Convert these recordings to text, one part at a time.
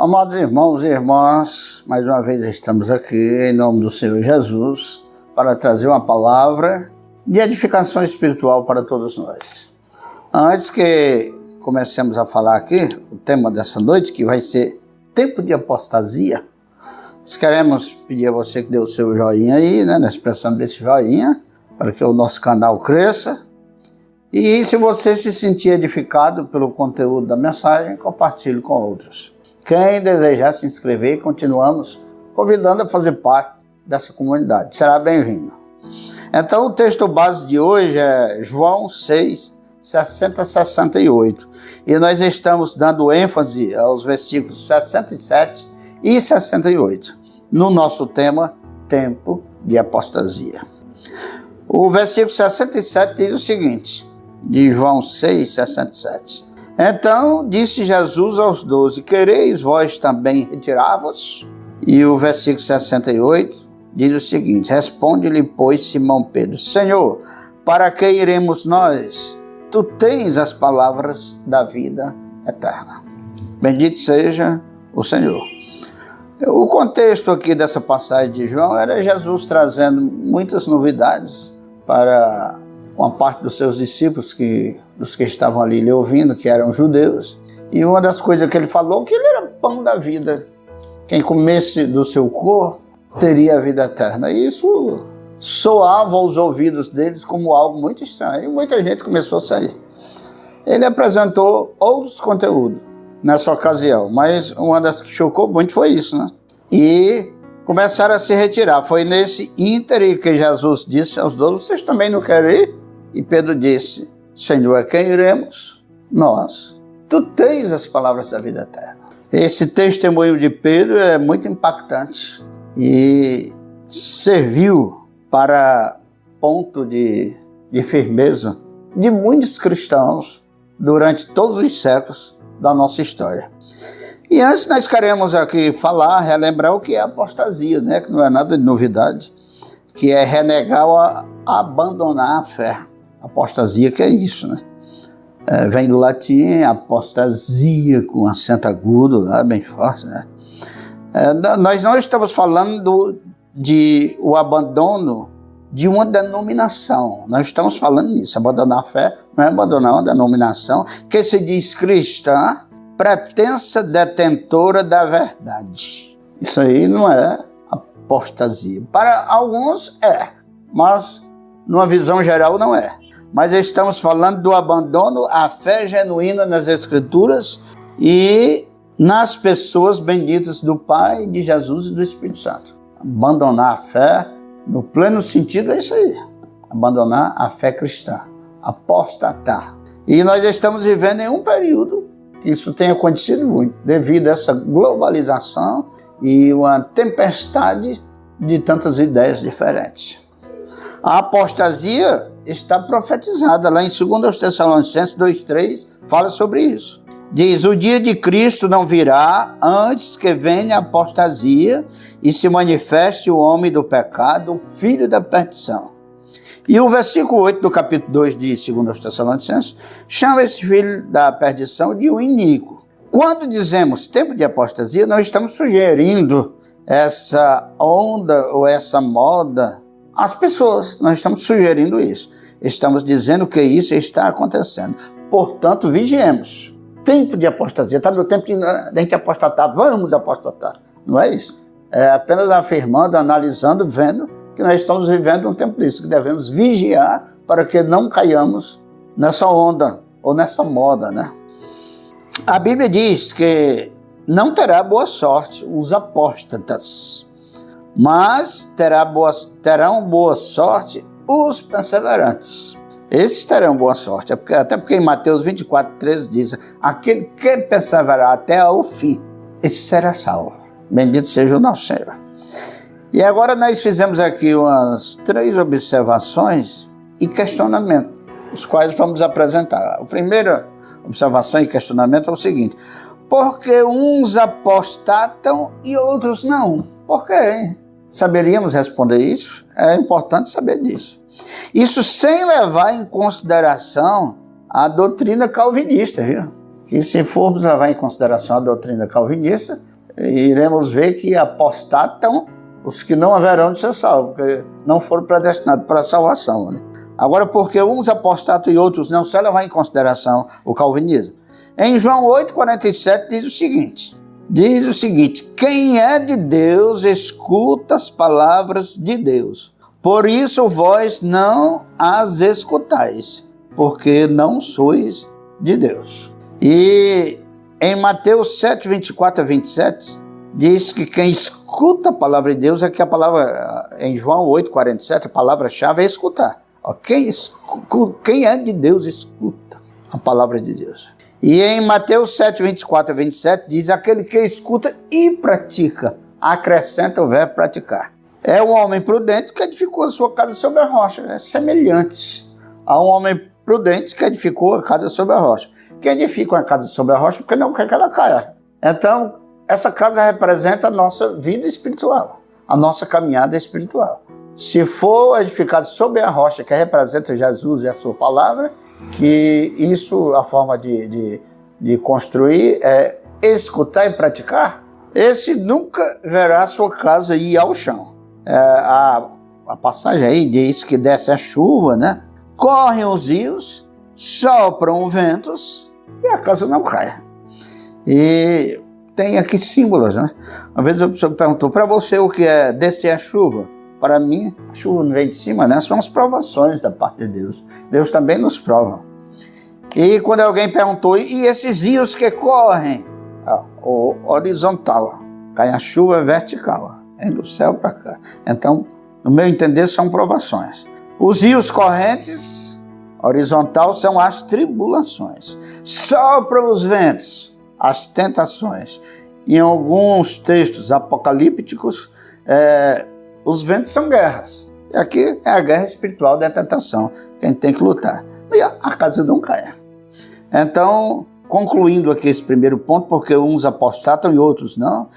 Amados irmãos e irmãs, mais uma vez estamos aqui em nome do Senhor Jesus para trazer uma palavra de edificação espiritual para todos nós. Antes que comecemos a falar aqui, o tema dessa noite, que vai ser tempo de apostasia, nós queremos pedir a você que dê o seu joinha aí, na expressão desse joinha, para que o nosso canal cresça. E se você se sentir edificado pelo conteúdo da mensagem, compartilhe com outros. Quem desejar se inscrever, continuamos convidando a fazer parte dessa comunidade. Será bem-vindo. Então, o texto base de hoje é João 6, 60 a 68. E nós estamos dando ênfase aos versículos 67 e 68. No nosso tema, tempo de apostasia. O versículo 67 diz o seguinte, de João 6, 67. Então disse Jesus aos 12, quereis vós também retirar-vos? E o versículo 68 diz o seguinte, responde-lhe, pois, Simão Pedro, Senhor, para que iremos nós? Tu tens as palavras da vida eterna. Bendito seja o Senhor. O contexto aqui dessa passagem de João era Jesus trazendo muitas novidades para uma parte dos seus discípulos, dos que estavam ali lhe ouvindo, que eram judeus. E uma das coisas que ele falou, que ele era pão da vida. Quem comesse do seu corpo teria a vida eterna. E isso soava aos ouvidos deles como algo muito estranho. E muita gente começou a sair. Ele apresentou outros conteúdos nessa ocasião, mas uma das que chocou muito foi isso, né? E começaram a se retirar. Foi nesse ínterim que Jesus disse aos 12, vocês também não querem ir? E Pedro disse, Senhor, a quem iremos? Nós. Tu tens as palavras da vida eterna. Esse testemunho de Pedro é muito impactante e serviu para ponto de firmeza de muitos cristãos durante todos os séculos da nossa história. E antes nós queremos aqui relembrar o que é apostasia, né? Que não é nada de novidade, que é renegar ou abandonar a fé. Apostasia, que é isso, né? Vem do latim, apostasia, com acento agudo, lá, bem forte, né? Nós não estamos falando de o abandono de uma denominação. Nós estamos falando nisso. Abandonar a fé não é abandonar uma denominação que se diz cristã, pretensa detentora da verdade. Isso aí não é apostasia. Para alguns é, mas numa visão geral não é. Mas estamos falando do abandono à fé genuína nas Escrituras e nas pessoas benditas do Pai, de Jesus e do Espírito Santo. Abandonar a fé, no pleno sentido, é isso aí. Abandonar a fé cristã. Apostatar. E nós estamos vivendo em um período que isso tem acontecido muito, devido a essa globalização e uma tempestade de tantas ideias diferentes. A apostasia está profetizada lá em 2 Tessalonicenses 2,3, fala sobre isso. Diz, o dia de Cristo não virá antes que venha a apostasia e se manifeste o homem do pecado, o filho da perdição. E o versículo 8 do capítulo 2 de 2 Tessalonicenses chama esse filho da perdição de um iníquo. Quando dizemos tempo de apostasia, nós estamos sugerindo essa onda ou essa moda às pessoas. Nós estamos sugerindo isso. Estamos dizendo que isso está acontecendo. Portanto, vigiemos. Tempo de apostasia. Está no tempo de a gente apostatar. Vamos apostatar. Não é isso. É apenas afirmando, analisando, vendo que nós estamos vivendo um tempo disso, que devemos vigiar para que não caiamos nessa onda ou nessa moda, né? A Bíblia diz que não terá boa sorte os apóstatas, mas terão boa sorte os perseverantes. Esses terão boa sorte, até porque em Mateus 24:13 diz, aquele que perseverar até o fim, esse será salvo. Bendito seja o nosso Senhor. E agora nós fizemos aqui umas 3 observações e questionamento, os quais vamos apresentar. A primeira observação e questionamento é o seguinte, por que uns apostatam e outros não? Por quê? Saberíamos responder isso? É importante saber disso. Isso sem levar em consideração a doutrina calvinista, viu? Que se formos levar em consideração a doutrina calvinista, iremos ver que apostatam os que não haverão de ser salvos, porque não foram predestinados para a salvação, né? Agora, porque uns apostatam e outros não, se levar em consideração o calvinismo. Em João 8,47 diz o seguinte, quem é de Deus escuta as palavras de Deus. Por isso vós não as escutais, porque não sois de Deus. E em Mateus 7, 24 a 27, diz que quem escuta a palavra de Deus é que a palavra, em João 8, 47, a palavra-chave é escutar. Quem é de Deus escuta a palavra de Deus. E em Mateus 7, 24 a 27, diz aquele que escuta e pratica, acrescenta o verbo praticar. É um homem prudente que edificou a sua casa sobre a rocha, é semelhante a um homem prudente que edificou a casa sobre a rocha. Quem edifica uma casa sobre a rocha porque não quer que ela caia. Então, essa casa representa a nossa vida espiritual, a nossa caminhada espiritual. Se for edificado sobre a rocha, que representa Jesus e a sua palavra, que isso, a forma de construir é escutar e praticar, esse nunca verá a sua casa ir ao chão. A passagem aí diz que desce a chuva, né? Correm os rios, sopram os ventos e a casa não cai. E tem aqui símbolos, né? Uma vez a pessoa perguntou, para você o que é descer a chuva? Para mim, a chuva não vem de cima, né? São as provações da parte de Deus. Deus também nos prova. E quando alguém perguntou, e esses rios que correm? O horizontal, cai a chuva vertical, é do céu para cá. Então, no meu entender, são provações. Os rios correntes, horizontal, são as tribulações. Sopram os ventos, as tentações. Em alguns textos apocalípticos, os ventos são guerras. E aqui é a guerra espiritual da tentação, que a gente tem que lutar. E a casa não cai. Então, concluindo aqui esse primeiro ponto, porque uns apostatam e outros não,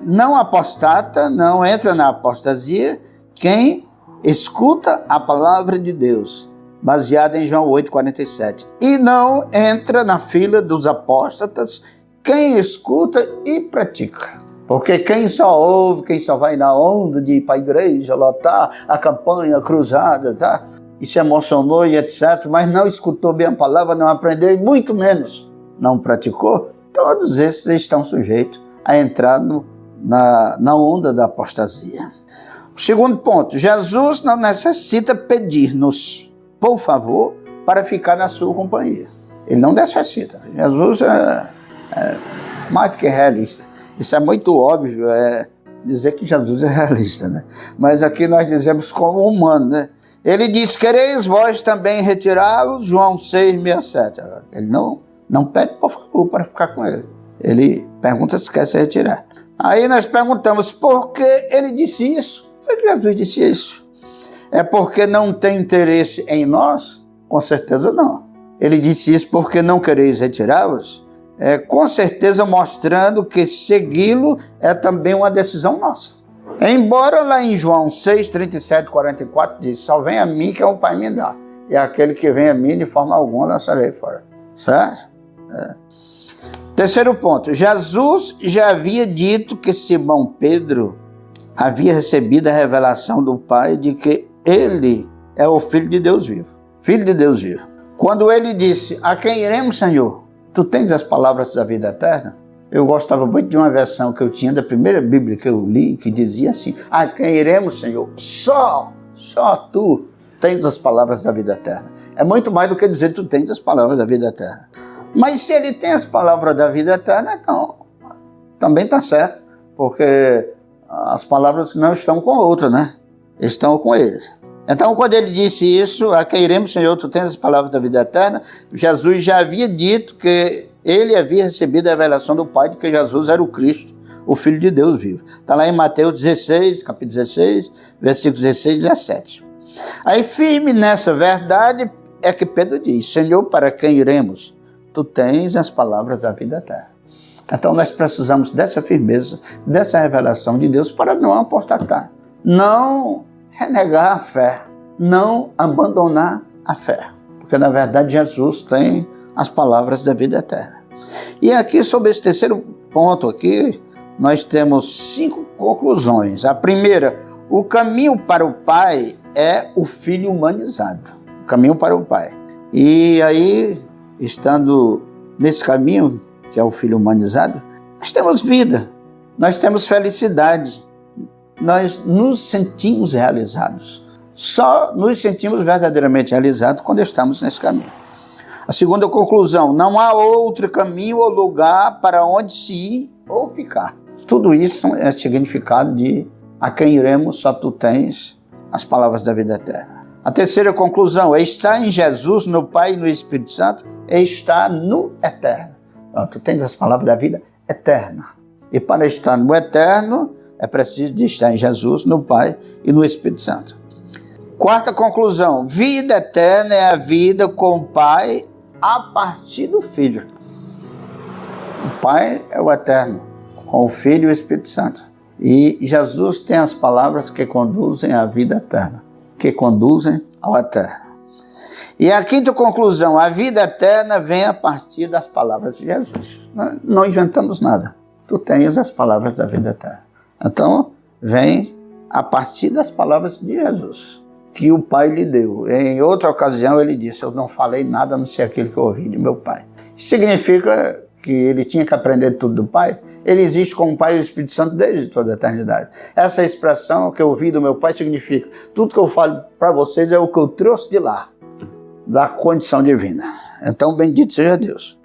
não apostata, não entra na apostasia quem escuta a palavra de Deus, baseada em João 8,47. E não entra na fila dos apóstatas quem escuta e pratica. Porque quem só ouve, quem só vai na onda de ir para a igreja, lotar a campanha, a cruzada, tá? E se emocionou e etc., mas não escutou bem a palavra, não aprendeu e muito menos não praticou, todos esses estão sujeitos a entrar na onda da apostasia. O segundo ponto, Jesus não necessita pedir-nos, por favor, para ficar na sua companhia. Ele não necessita. Jesus é mais do que realista. Isso é muito óbvio, dizer que Jesus é realista, né? Mas aqui nós dizemos como humano, né? Ele diz, quereis vós também retirar-vos, João 6,67. Ele não pede, por favor, para ficar com ele. Ele pergunta se quer se retirar. Aí nós perguntamos, por que ele disse isso? Foi que Jesus disse isso. É porque não tem interesse em nós? Com certeza não. Ele disse isso porque não quereis retirar-vos? Com certeza mostrando que segui-lo é também uma decisão nossa. Embora lá em João 6, 37, 44 diz, só vem a mim que é o Pai me dá. E aquele que vem a mim de forma alguma lançarei fora. Certo? Terceiro ponto, Jesus já havia dito que Simão Pedro havia recebido a revelação do Pai de que ele é o Filho de Deus vivo. Filho de Deus vivo. Quando ele disse, a quem iremos, Senhor? Tu tens as palavras da vida eterna? Eu gostava muito de uma versão que eu tinha da primeira Bíblia que eu li, que dizia assim, a quem iremos, Senhor? Só tu tens as palavras da vida eterna. É muito mais do que dizer tu tens as palavras da vida eterna. Mas se ele tem as palavras da vida eterna, então também está certo, porque as palavras não estão com o outro, né? Estão com eles. Então, quando ele disse isso, a quem iremos, Senhor, tu tens as palavras da vida eterna, Jesus já havia dito que ele havia recebido a revelação do Pai de que Jesus era o Cristo, o Filho de Deus vivo. Está lá em Mateus 16, capítulo 16, versículos 16 e 17. Aí, firme nessa verdade, é que Pedro diz, Senhor, para quem iremos? Tu tens as palavras da vida eterna. Então, nós precisamos dessa firmeza, dessa revelação de Deus para não apostatar, não renegar a fé, não abandonar a fé. Porque, na verdade, Jesus tem as palavras da vida eterna. E aqui, sobre esse terceiro ponto aqui, nós temos 5 conclusões. A primeira, o caminho para o Pai é o Filho humanizado. O caminho para o Pai. E aí, estando nesse caminho, que é o Filho humanizado, nós temos vida, nós temos felicidade, nós nos sentimos realizados. Só nos sentimos verdadeiramente realizados quando estamos nesse caminho. A segunda conclusão, não há outro caminho ou lugar para onde se ir ou ficar. Tudo isso é significado de a quem iremos, só tu tens as palavras da vida eterna. A terceira conclusão é estar em Jesus, no Pai e no Espírito Santo, é estar no eterno. Então, tu tens as palavras da vida eterna. E para estar no eterno, é preciso de estar em Jesus, no Pai e no Espírito Santo. Quarta conclusão, vida eterna é a vida com o Pai a partir do Filho. O Pai é o eterno, com o Filho e o Espírito Santo. E Jesus tem as palavras que conduzem à vida eterna, que conduzem ao eterno. E a quinta conclusão, a vida eterna vem a partir das palavras de Jesus. Não inventamos nada. Tu tens as palavras da vida eterna. Então, vem a partir das palavras de Jesus, que o Pai lhe deu. Em outra ocasião, ele disse, eu não falei nada a não ser aquilo que eu ouvi de meu Pai. Isso significa que ele tinha que aprender tudo do Pai. Ele existe como Pai e o Espírito Santo desde toda a eternidade. Essa expressão que eu ouvi do meu Pai significa, tudo que eu falo para vocês é o que eu trouxe de lá, da condição divina. Então, bendito seja Deus.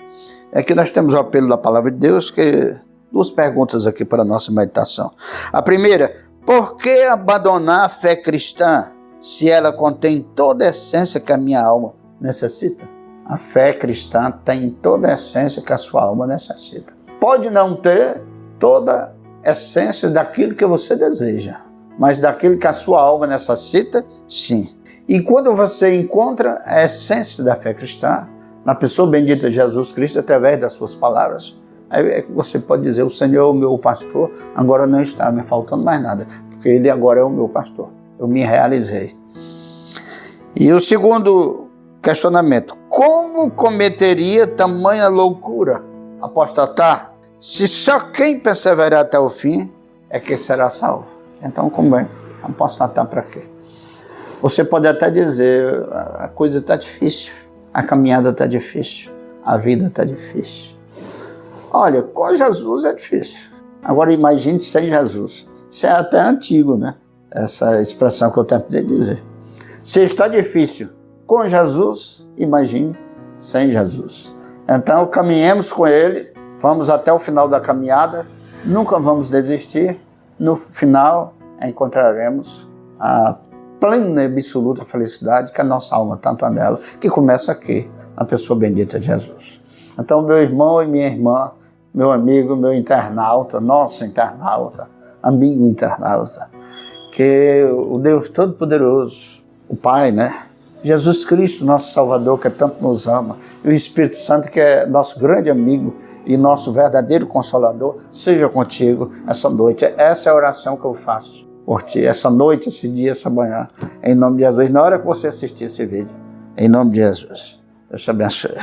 Aqui nós temos o apelo da palavra de Deus, que 2 perguntas aqui para a nossa meditação. A primeira, por que abandonar a fé cristã se ela contém toda a essência que a minha alma necessita? A fé cristã tem toda a essência que a sua alma necessita. Pode não ter toda a essência daquilo que você deseja, mas daquilo que a sua alma necessita, sim. E quando você encontra a essência da fé cristã, na pessoa bendita de Jesus Cristo, através das suas palavras, aí você pode dizer, o Senhor é o meu pastor, agora não está me faltando mais nada, porque Ele agora é o meu pastor. Eu me realizei. E o segundo questionamento, como cometeria tamanha loucura apostatar, se só quem perseverar até o fim é que será salvo? Então, como é? Apostatar para quê? Você pode até dizer, a coisa está difícil, a caminhada está difícil, a vida está difícil. Olha, com Jesus é difícil. Agora imagine sem Jesus. Isso é até antigo, né? Essa expressão que eu tentei dizer. Se está difícil com Jesus, imagine sem Jesus. Então, caminhemos com Ele, vamos até o final da caminhada, nunca vamos desistir. No final, encontraremos a plena e absoluta felicidade que a nossa alma tanto anela, que começa aqui, na pessoa bendita de Jesus. Então, meu irmão e minha irmã, meu amigo, meu internauta, nosso internauta, amigo internauta, que o Deus Todo-Poderoso, o Pai, né? Jesus Cristo, nosso Salvador, que tanto nos ama, e o Espírito Santo, que é nosso grande amigo e nosso verdadeiro Consolador, seja contigo essa noite. Essa é a oração que eu faço por ti, essa noite, esse dia, essa manhã, em nome de Jesus. Na hora que você assistir esse vídeo, em nome de Jesus. Deus te abençoe.